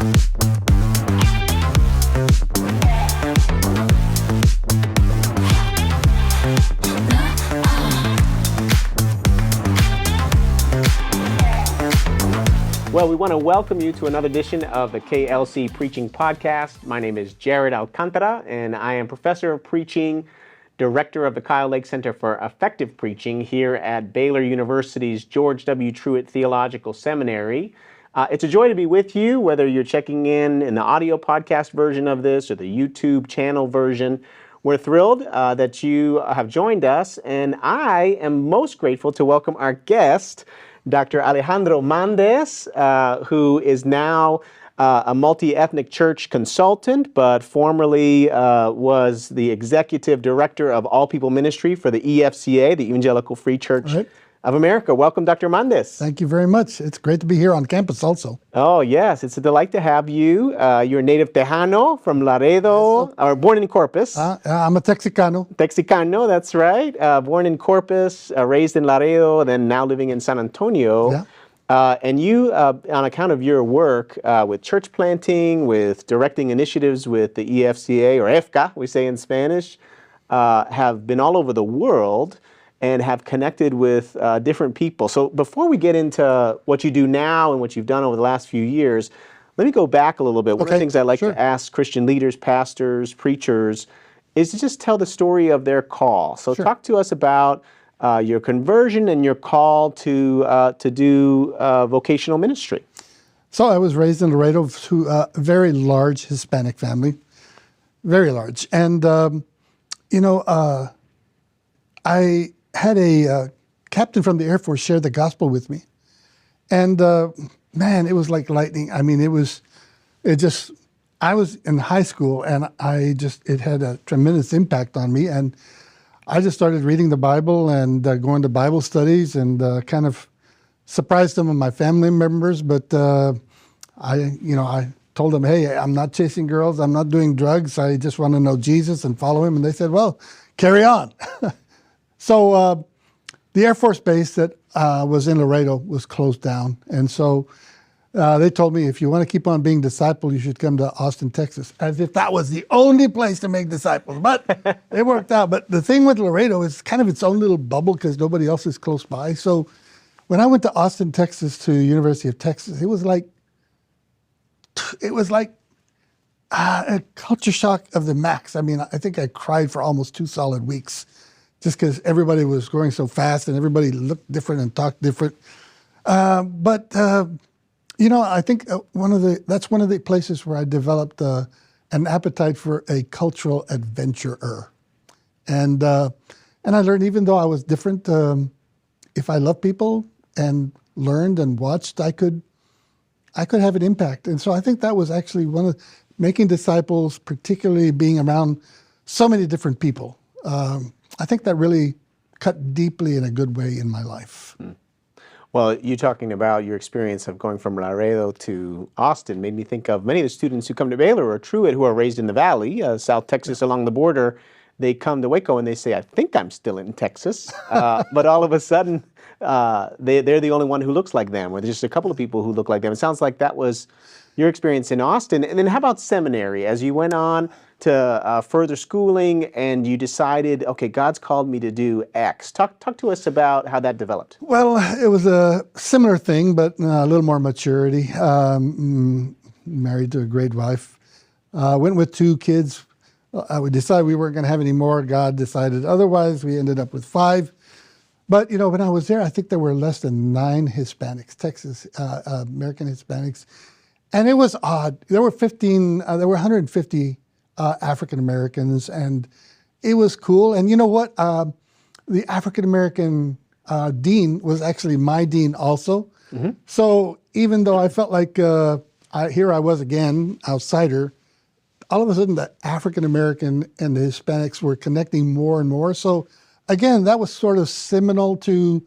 Well, we want to welcome you to another edition of the KLC Preaching Podcast. My name is Jared Alcántara, and I am Professor of Preaching, Director of the Kyle Lake Center for Effective Preaching here at Baylor University's George W. Truett Theological Seminary. It's a joy to be with you, whether you're checking in the audio podcast version of this or the YouTube channel version. We're thrilled that you have joined us, and I am most grateful to welcome our guest, Dr. Alejandro Mandes, who is now a multi-ethnic church consultant, but formerly was the executive director of All People Ministry for the EFCA, the Evangelical Free Church of America. Welcome, Dr. Mandes. Thank you very much. It's great to be here on campus also. Oh, yes. It's a delight to have you. You're a native Tejano from Laredo, or born in Corpus. I'm a Texicano. Texicano, that's right. Born in Corpus, raised in Laredo, then now living in San Antonio. Yeah. And you, on account of your work with church planting, with directing initiatives with the EFCA, or EFCA, we say in Spanish, have been all over the world and have connected with different people. So before we get into what you do now and what you've done over the last few years, let me go back a little bit. One of the things I like to ask Christian leaders, pastors, preachers, is to just tell the story of their call. So talk to us about your conversion and your call to do vocational ministry. So I was raised in Laredo to a very large Hispanic family, very large. And, I had a captain from the Air Force share the gospel with me. And man, it was like lightning. I mean, I was in high school and it had a tremendous impact on me. And I just started reading the Bible and going to Bible studies and kind of surprised some of my family members. But I told them, hey, I'm not chasing girls. I'm not doing drugs. I just want to know Jesus and follow him. And they said, well, carry on. So the Air Force base that was in Laredo was closed down. And so they told me, if you want to keep on being discipled, you should come to Austin, Texas, as if that was the only place to make disciples. But it worked out. But the thing with Laredo is kind of its own little bubble because nobody else is close by. So when I went to Austin, Texas, to University of Texas, it was like a culture shock of the max. I mean, I think I cried for almost 2 solid weeks. Just because everybody was growing so fast and everybody looked different and talked different. I think that's one of the places where I developed an appetite for a cultural adventurer. And I learned, even though I was different, if I loved people and learned and watched, I could have an impact. And so I think that was actually one of making disciples, particularly being around so many different people. I think that really cut deeply in a good way in my life. Well, you talking about your experience of going from Laredo to Austin made me think of many of the students who come to Baylor or Truett who are raised in the Valley, South Texas along the border. They come to Waco and they say, I think I'm still in Texas. But all of a sudden, they're the only one who looks like them, or there's just a couple of people who look like them. It sounds like that was your experience in Austin. And then how about seminary? As you went on to further schooling and you decided, okay, God's called me to do X. Talk to us about how that developed. Well, it was a similar thing, but a little more maturity. Married to a great wife. Went with 2 kids. We decided we weren't going to have any more. God decided otherwise. We ended up with 5. But, when I was there, I think there were less than 9 Hispanics, American Hispanics. And it was odd. There were 150 African Americans, and it was cool. And you know what? The African American dean was actually my dean also. Mm-hmm. So even though I felt like here I was again, outsider, all of a sudden the African American and the Hispanics were connecting more and more. So again, that was sort of seminal to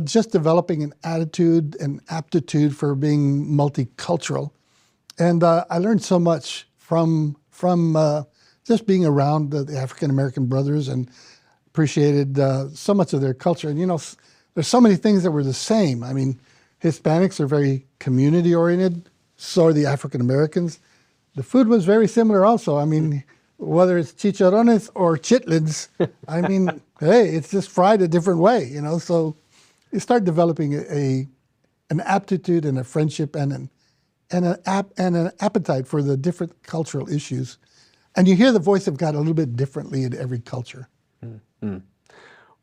just developing an attitude and aptitude for being multicultural. And I learned so much from just being around the African American brothers and appreciated so much of their culture. And there's so many things that were the same. I mean, Hispanics are very community oriented. so are the African Americans. The food was very similar also. I mean, whether it's chicharrones or chitlins, I mean, hey, it's just fried a different way, you know. So you start developing an aptitude and a friendship and an appetite for the different cultural issues. And you hear the voice of God a little bit differently in every culture. Mm-hmm.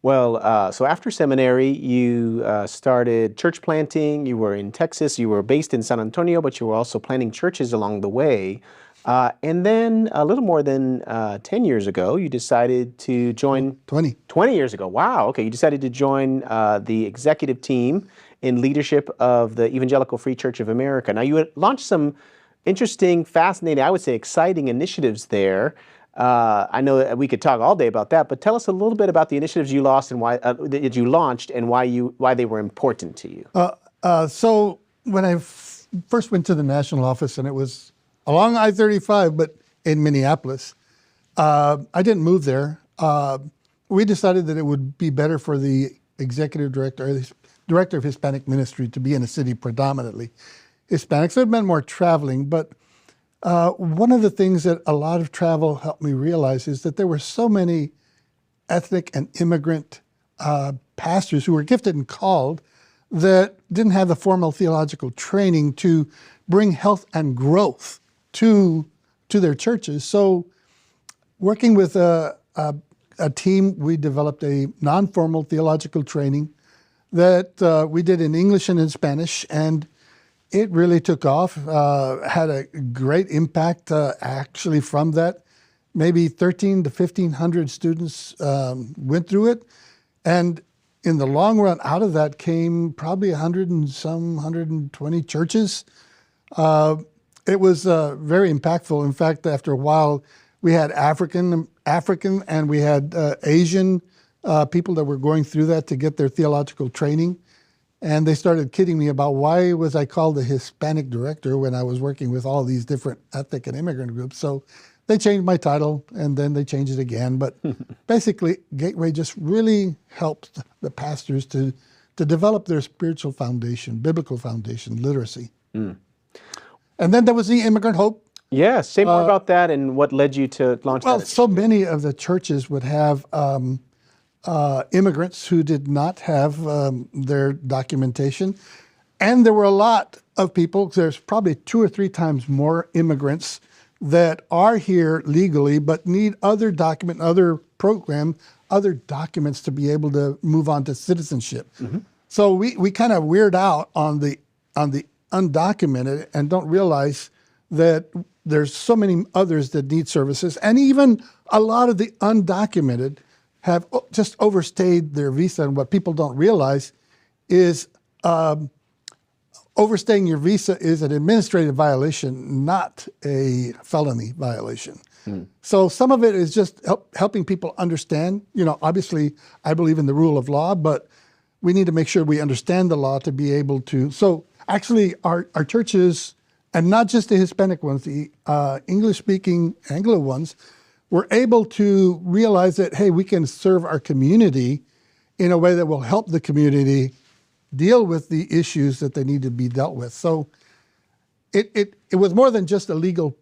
Well, so after seminary, you started church planting. You were in Texas. You were based in San Antonio, but you were also planting churches along the way. And then a little more than 10 years ago, you decided to join... 20. 20 years ago. Wow. Okay. You decided to join the executive team in leadership of the Evangelical Free Church of America. Now, you had launched some interesting, fascinating, I would say exciting initiatives there. I know that we could talk all day about that, but tell us a little bit about the initiatives you launched and why that you launched and why they were important to you. So when I first went to the national office, and it was along I-35, but in Minneapolis, I didn't move there. We decided that it would be better for the executive director, or the director of Hispanic ministry, to be in a city predominantly Hispanic. So it meant more traveling, but one of the things that a lot of travel helped me realize is that there were so many ethnic and immigrant pastors who were gifted and called that didn't have the formal theological training to bring health and growth to their churches. So working with a team, we developed a non-formal theological training that we did in English and in Spanish, and it really took off, had a great impact actually from that. Maybe 1,300 to 1,500 students went through it. And in the long run, out of that came probably 120 churches. It was very impactful. In fact, after a while, we had African, and we had Asian people that were going through that to get their theological training. And they started kidding me about why was I called the Hispanic director when I was working with all these different ethnic and immigrant groups. So they changed my title, and then they changed it again. But basically, Gateway just really helped the pastors to develop their spiritual foundation, biblical foundation, literacy. Mm. And then there was the Immigrant Hope. Yeah, say more about that and what led you to launch that. Well, so many of the churches would have immigrants who did not have their documentation. And there were a lot of people, there's probably 2 or 3 times more immigrants that are here legally but need other documents to be able to move on to citizenship. Mm-hmm. So we kind of weird out on the undocumented and don't realize that there's so many others that need services. And even a lot of the undocumented have just overstayed their visa. And what people don't realize is overstaying your visa is an administrative violation, not a felony violation. Mm. So some of it is just helping people understand. You know, obviously, I believe in the rule of law, but we need to make sure we understand the law to be able to. So actually, our churches, and not just the Hispanic ones, the English-speaking Anglo ones, we're able to realize that, hey, we can serve our community in a way that will help the community deal with the issues that they need to be dealt with. So it was more than just a legal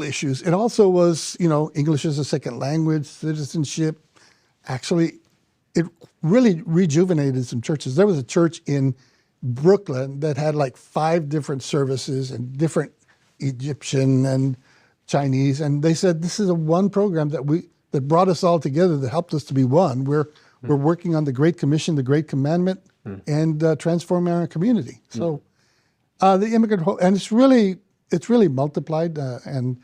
issues. It also was, you know, English as a second language, citizenship. Actually, it really rejuvenated some churches. There was a church in Brooklyn that had like 5 different services and different Egyptian and Chinese, and they said this is one program that brought us all together, that helped us to be one. We're working on the Great Commission, the Great Commandment, and transforming our community. So the Immigrant Hope, and it's really multiplied. And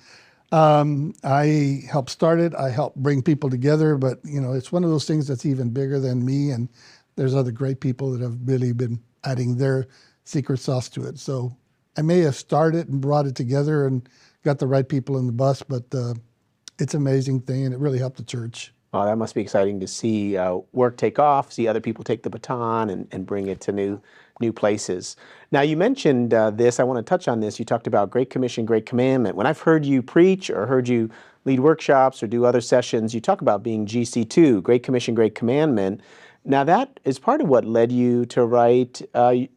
I helped start it. I helped bring people together, but you know, it's one of those things that's even bigger than me. And there's other great people that have really been adding their secret sauce to it. So I may have started and brought it together and got the right people in the bus, but it's an amazing thing, and it really helped the church. Oh, that must be exciting to see work take off, see other people take the baton and bring it to new places. Now, you mentioned this. I want to touch on this. You talked about Great Commission, Great Commandment. When I've heard you preach or heard you lead workshops or do other sessions, you talk about being GC2, Great Commission, Great Commandment. Now, that is part of what led you to write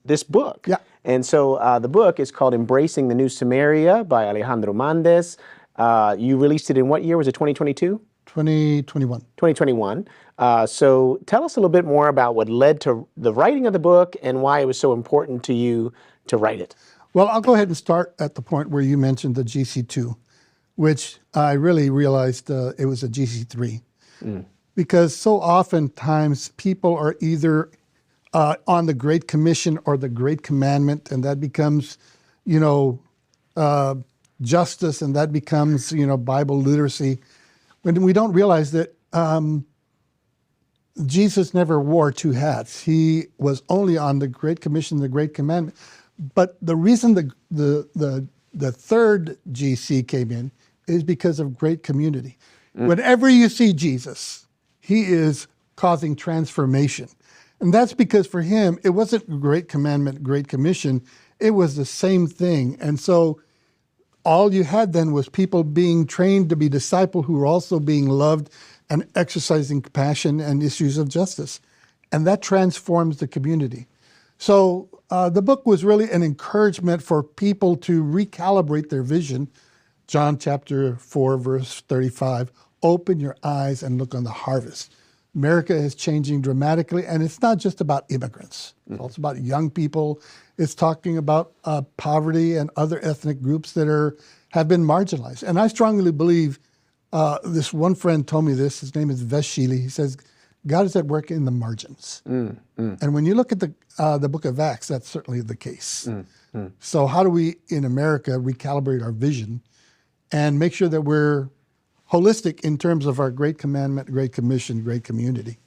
this book. Yeah. And so the book is called Embracing the New Samaria by Alejandro Mandes. You released it in what year? Was it 2022? 2021. 2021. So tell us a little bit more about what led to the writing of the book and why it was so important to you to write it. Well, I'll go ahead and start at the point where you mentioned the GC2, which I really realized it was a GC3. Because so oftentimes people are either on the Great Commission or the Great Commandment, and that becomes, justice, and that becomes, Bible literacy. When we don't realize that Jesus never wore two hats. He was only on the Great Commission, the Great Commandment. But the reason the third GC came in is because of great community. Whenever you see Jesus, he is causing transformation. And that's because for him, it wasn't Great Commandment, Great Commission. It was the same thing. And so all you had then was people being trained to be disciples who were also being loved and exercising compassion and issues of justice. And that transforms the community. So the book was really an encouragement for people to recalibrate their vision. John chapter 4, verse 35, open your eyes and look on the harvest. America is changing dramatically, and it's not just about immigrants. It's also about young people. It's talking about poverty and other ethnic groups that have been marginalized. And I strongly believe, this one friend told me this, his name is Veshili. He says, God is at work in the margins. And when you look at the book of Acts, that's certainly the case. So how do we, in America, recalibrate our vision and make sure that we're holistic in terms of our Great Commandment, Great Commission, Great Community?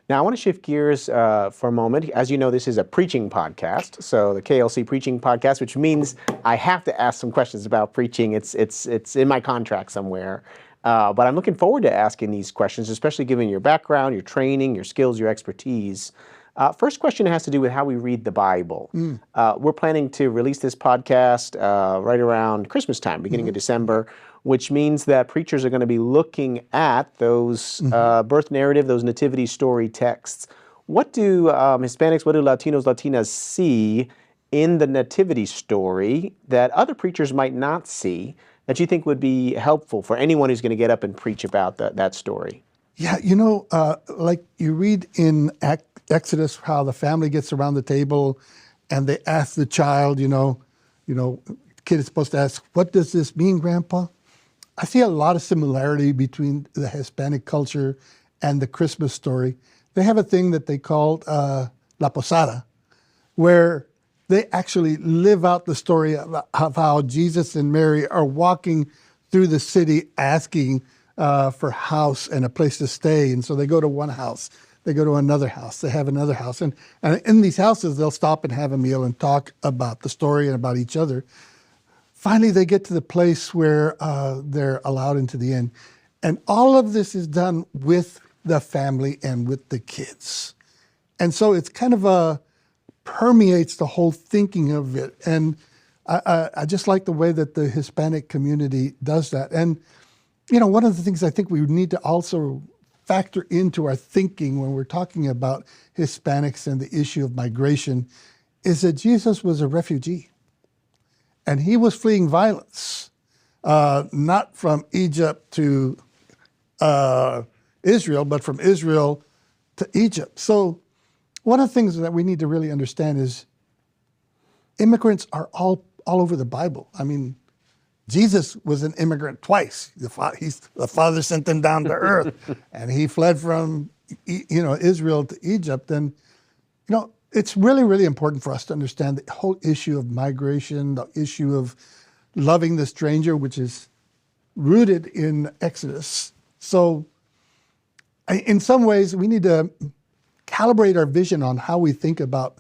Now, I want to shift gears for a moment. As you know, this is a preaching podcast, so the KLC Preaching Podcast, which means I have to ask some questions about preaching. It's in my contract somewhere. But I'm looking forward to asking these questions, especially given your background, your training, your skills, your expertise. First question has to do with how we read the Bible. We're planning to release this podcast right around Christmas time, beginning of December, which means that preachers are going to be looking at those birth narrative, those nativity story texts. What do Hispanics, what do Latinos, Latinas see in the nativity story that other preachers might not see that you think would be helpful for anyone who's going to get up and preach about that story? Yeah, like you read in Exodus how the family gets around the table and they ask the child, kid is supposed to ask, what does this mean, Grandpa? I see a lot of similarity between the Hispanic culture and the Christmas story. They have a thing that they call La Posada, where they actually live out the story of how Jesus and Mary are walking through the city asking for house and a place to stay. And so they go to one house, they go to another house, they have another house. And in these houses, they'll stop and have a meal and talk about the story and about each other. Finally, they get to the place where they're allowed into the inn. And all of this is done with the family and with the kids. And so it's kind of permeates the whole thinking of it. And I just like the way that the Hispanic community does that. And, one of the things I think we need to also factor into our thinking when we're talking about Hispanics and the issue of migration is that Jesus was a refugee. And he was fleeing violence, not from Egypt to Israel, but from Israel to Egypt. So one of the things that we need to really understand is immigrants are all over the Bible. I mean, Jesus was an immigrant twice. The Father sent him down to earth, and he fled from Israel to Egypt. And it's really, really important for us to understand the whole issue of migration, the issue of loving the stranger, which is rooted in Exodus. So in some ways, we need to calibrate our vision on how we think about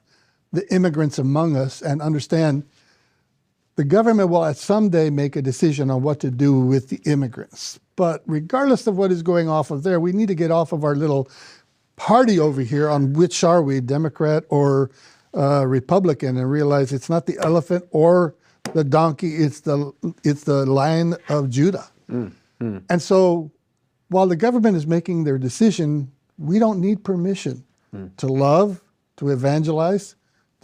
the immigrants among us and understand the government will at some day make a decision on what to do with the immigrants. But regardless of what is going off of there, we need to get off of our little party over here on which are we, Democrat or Republican, and realize it's not the elephant or the donkey, it's the Lion of Judah. And so while the government is making their decision, we don't need permission to love, to evangelize,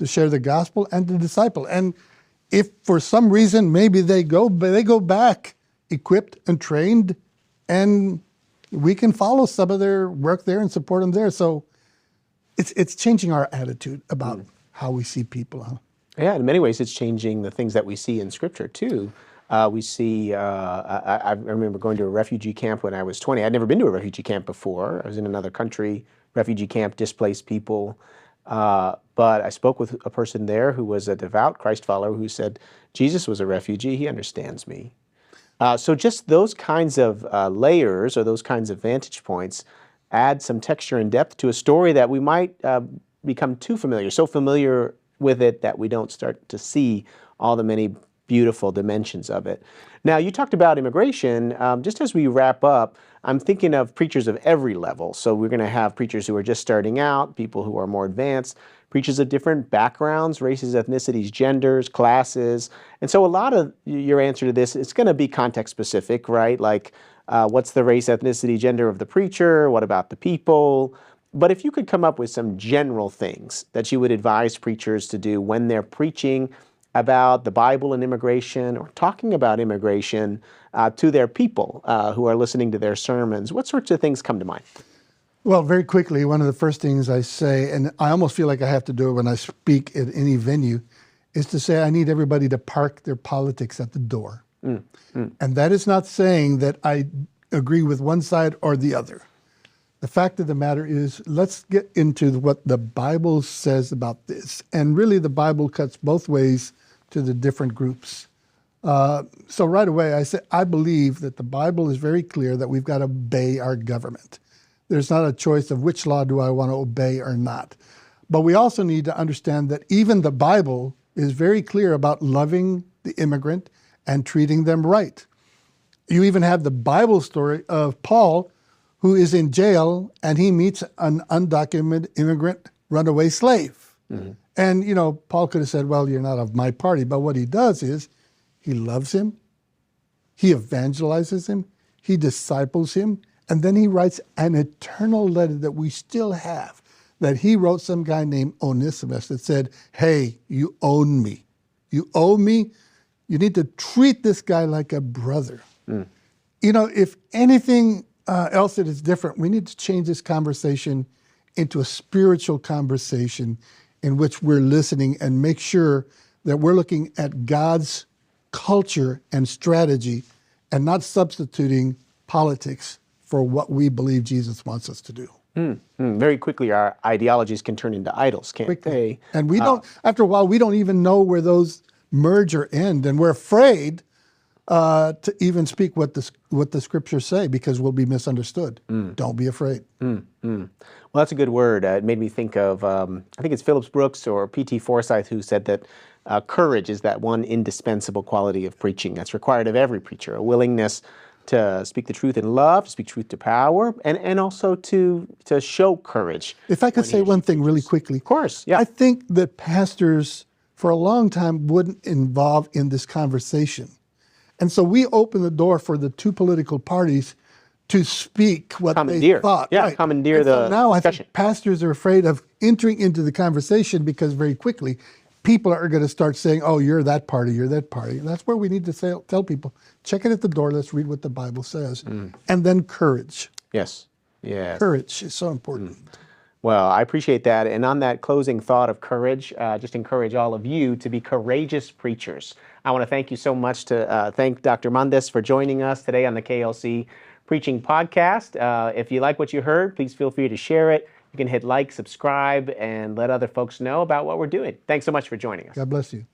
to share the gospel and to disciple. And if for some reason maybe they go back equipped and trained, and we can follow some of their work there and support them there. So it's changing our attitude about how we see people. Huh? Yeah, in many ways, it's changing the things that we see in Scripture, too. We see, I remember going to a refugee camp when I was 20. I'd never been to a refugee camp before. I was in another country, refugee camp, displaced people. But I spoke with a person there who was a devout Christ follower who said, Jesus was a refugee, he understands me. So just those kinds of layers or those kinds of vantage points add some texture and depth to a story that we might become too familiar, so familiar with it that we don't start to see all the many beautiful dimensions of it. Now, you talked about immigration. Just as we wrap up, I'm thinking of preachers of every level. So we're going to have preachers who are just starting out, people who are more advanced, preachers of different backgrounds, races, ethnicities, genders, classes. And so a lot of your answer to this, it's going to be context specific, right? Like, what's the race, ethnicity, gender of the preacher? What about the people? But if you could come up with some general things that you would advise preachers to do when they're preaching about the Bible and immigration or talking about immigration to their people who are listening to their sermons, what sorts of things come to mind? Well, very quickly, one of the first things I say, and I almost feel like I have to do it when I speak at any venue, is to say I need everybody to park their politics at the door. And that is not saying that I agree with one side or the other. The fact of the matter is, let's get into what the Bible says about this. And really, the Bible cuts both ways to the different groups. So right away, I say, I believe that the Bible is very clear that we've got to obey our government. There's not a choice of which law do I want to obey or not. But we also need to understand that even the Bible is very clear about loving the immigrant and treating them right. You even have the Bible story of Paul, who is in jail, and he meets an undocumented immigrant runaway slave. And, you know, Paul could have said, well, you're not of my party. But what he does is he loves him, he evangelizes him, he disciples him, and then he writes an eternal letter that we still have, that he wrote some guy named Onesimus that said, hey, you own me. You owe me. You need to treat this guy like a brother. You know, if anything else that is different, we need to change this conversation into a spiritual conversation in which we're listening and make sure that we're looking at God's culture and strategy and not substituting politics for what we believe Jesus wants us to do. Very quickly, our ideologies can turn into idols, can't they? And we don't, after a while, we don't even know where those merge or end, and we're afraid to even speak what the scriptures say because we'll be misunderstood. Don't be afraid. Well, that's a good word. It made me think of, I think it's Phillips Brooks or P.T. Forsyth who said that courage is that one indispensable quality of preaching that's required of every preacher, a willingness to speak the truth in love, to speak truth to power, and also to show courage. If I could say one thing really quickly. Of course, yeah. I think that pastors for a long time wouldn't involve in this conversation. And so we open the door for the two political parties to speak what they thought. Yeah, right. commandeer the now discussion. I think pastors are afraid of entering into the conversation because very quickly people are going to start saying, oh, you're that party, you're that party. And that's where we need to tell people, check it at the door, let's read what the Bible says. And then courage. Yes, yes. Courage is so important. Well, I appreciate that. And on that closing thought of courage, just encourage all of you to be courageous preachers. I want to thank you so much to thank Dr. Mandes for joining us today on the KLC Preaching Podcast. If you like what you heard, please feel free to share it. You can hit like, subscribe, and let other folks know about what we're doing. Thanks so much for joining us. God bless you.